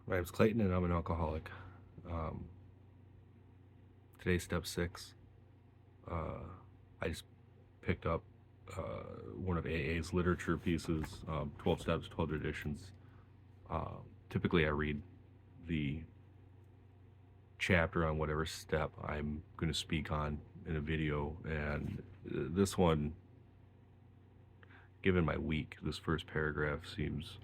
My name's Clayton, and I'm an alcoholic. Um, Today's step 6. Uh, I just picked up one of AA's literature pieces, 12 Steps, 12 Traditions. Typically, I read the chapter on whatever step I'm going to speak on in a video, and this one, given my week, this first paragraph seems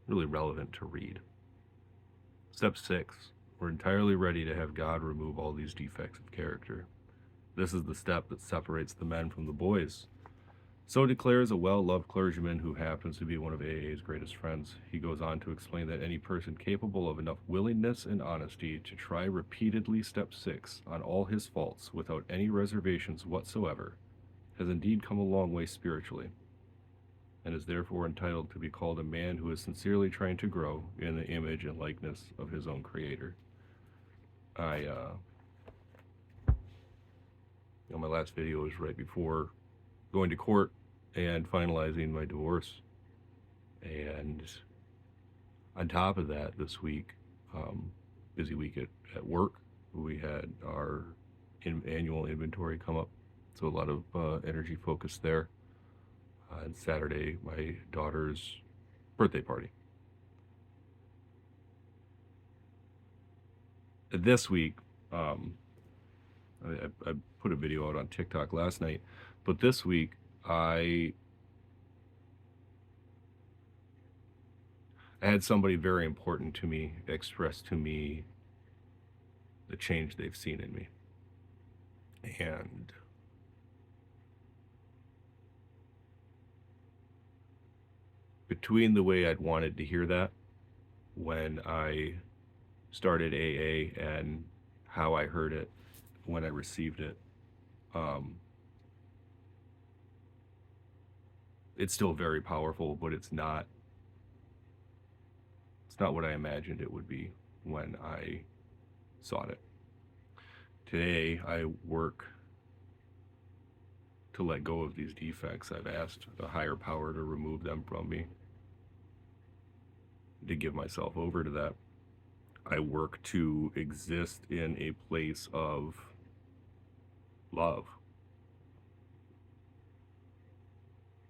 really relevant to read. Step 6. We're entirely ready to have God remove all these defects of character. This is the step that separates the men from the boys. So declares a well-loved clergyman who happens to be one of AA's greatest friends. He goes on to explain that any person capable of enough willingness and honesty to try repeatedly step 6 on all his faults without any reservations whatsoever has indeed come a long way spiritually, and is therefore entitled to be called a man who is sincerely trying to grow in the image and likeness of his own Creator. I, my last video was right before going to court and finalizing my divorce. And on top of that, this week, busy week at work, we had our annual inventory come up. So a lot of energy focus there. And Saturday, my daughter's birthday party. This week, I put a video out on TikTok last night, but this week I had somebody very important to me express to me the change they've seen in me. And between the way I'd wanted to hear that when I started AA and how I heard it when I received it, it's still very powerful, but it's not what I imagined it would be when I sought it. Today, I work to let go of these defects. I've asked a higher power to remove them from me, to give myself over to that. I work to exist in a place of love.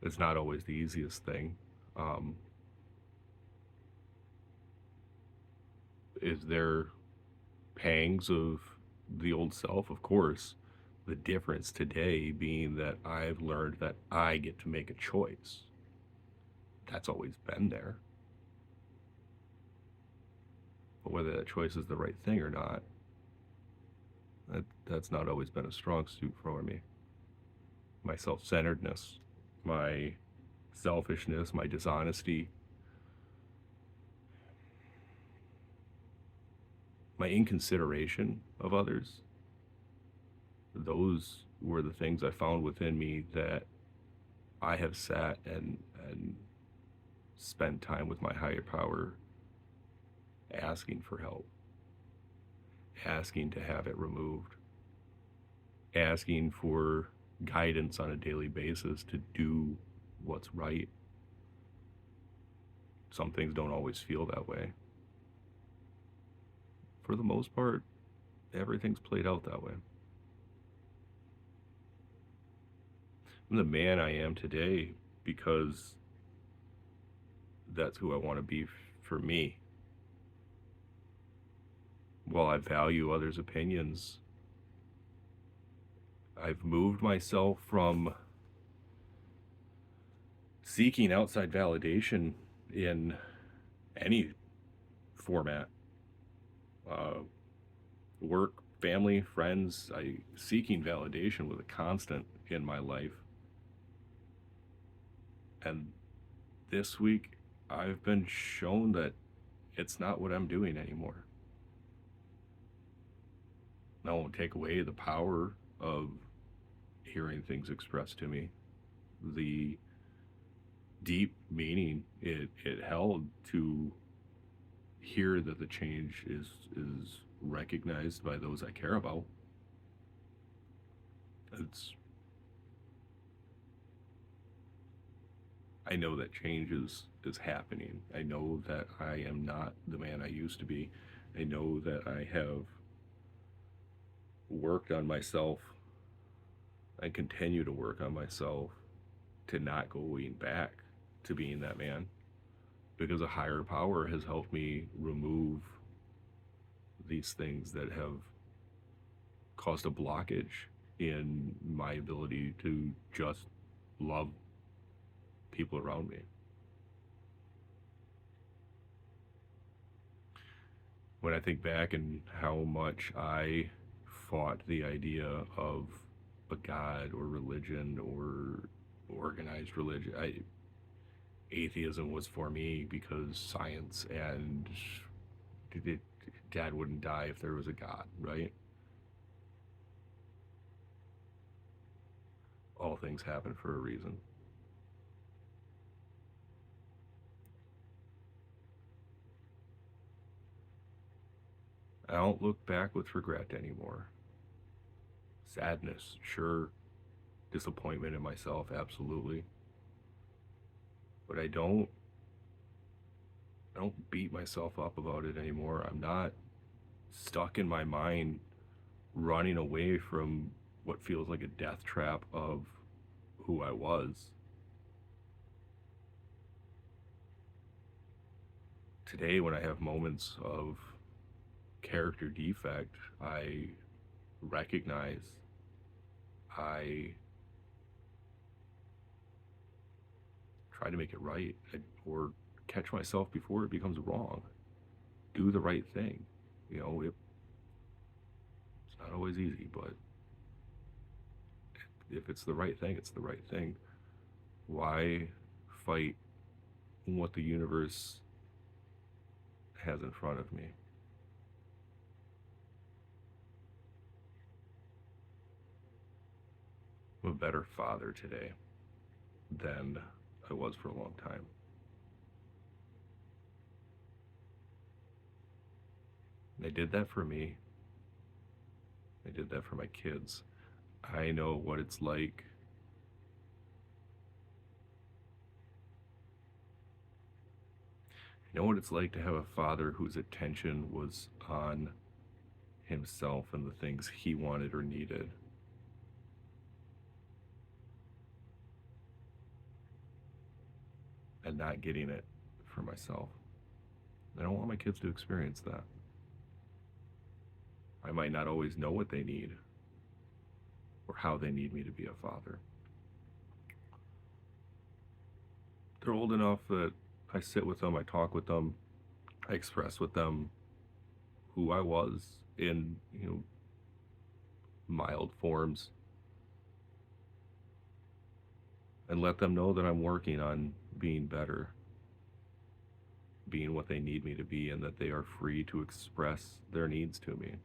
It's not always the easiest thing. Is there pangs of the old self? Of course. The difference today being that I've learned that I get to make a choice. That's always been there. But whether that choice is the right thing or not, that's not always been a strong suit for me. My self-centeredness, my selfishness, my dishonesty, my inconsideration of others, those were the things I found within me that I have sat and spent time with my higher power asking for help, asking to have it removed, asking for guidance on a daily basis to do what's right. Some things don't always feel that way. For the most part, everything's played out that way. I'm the man I am today because that's who I want to be for me. While I value others' opinions, I've moved myself from seeking outside validation in any format, work, family, friends. Seeking validation was a constant in my life. And this week, I've been shown that it's not what I'm doing anymore. I won't take away the power of hearing things expressed to me, the deep meaning it held to hear that the change is recognized by those I care about. I know that change is happening. I know that I am not the man I used to be. I know that I have worked on myself. I continue to work on myself to not going back to being that man, because a higher power has helped me remove these things that have caused a blockage in my ability to just love people around me. When I think back and how much I fought the idea of a god or religion or organized religion, atheism was for me because science and dad wouldn't die if there was a god, right? All things happen for a reason. I don't look back with regret anymore. Sadness, sure. Disappointment in myself, absolutely. But I don't beat myself up about it anymore. I'm not stuck in my mind running away from what feels like a death trap of who I was. Today, when I have moments of character defect, I recognize, I try to make it right, or catch myself before it becomes wrong. Do the right thing. You know, it's not always easy, but if it's the right thing, it's the right thing. Why fight what the universe has in front of me? I'm a better father today than I was for a long time. And I did that for me. I did that for my kids. I know what it's like to have a father whose attention was on himself and the things he wanted or needed. And not getting it for myself. I don't want my kids to experience that. I might not always know what they need or how they need me to be a father. They're old enough that I sit with them, I talk with them, I express with them who I was in, mild forms, and let them know that I'm working on being better, being what they need me to be, and that they are free to express their needs to me.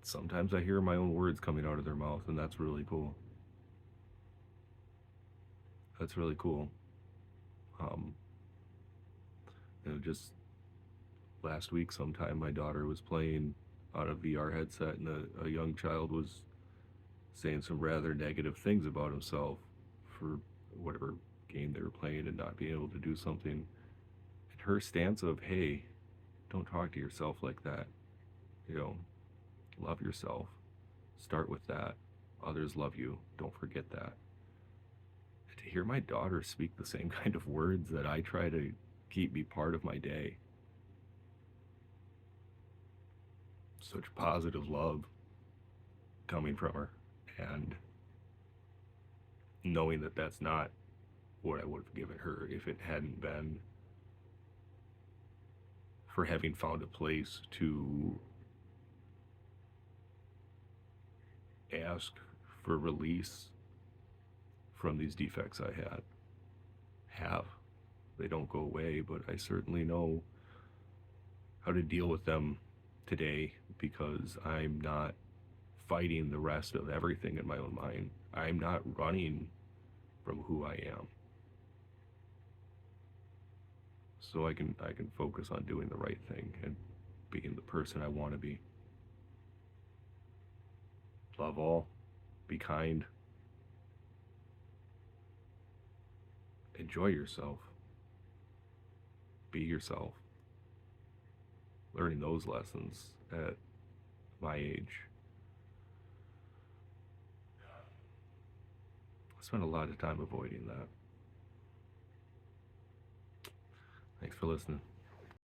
Sometimes I hear my own words coming out of their mouth, and that's really cool. That's really cool. Um, just last week sometime, my daughter was playing on a VR headset, and a young child was saying some rather negative things about himself for whatever game they were playing and not being able to do something. And her stance of, hey, don't talk to yourself like that. Love yourself. Start with that. Others love you. Don't forget that. And to hear my daughter speak the same kind of words that I try to keep be part of my day, such positive love coming from her, and knowing that that's not what I would have given her if it hadn't been for having found a place to ask for release from these defects I have. They don't go away, but I certainly know how to deal with them today, because I'm not fighting the rest of everything in my own mind. I'm not running from who I am. So I can focus on doing the right thing and being the person I want to be. Love all. Be kind. Enjoy yourself. Be yourself. Learning those lessons at my age. I spent a lot of time avoiding that. Thanks for listening.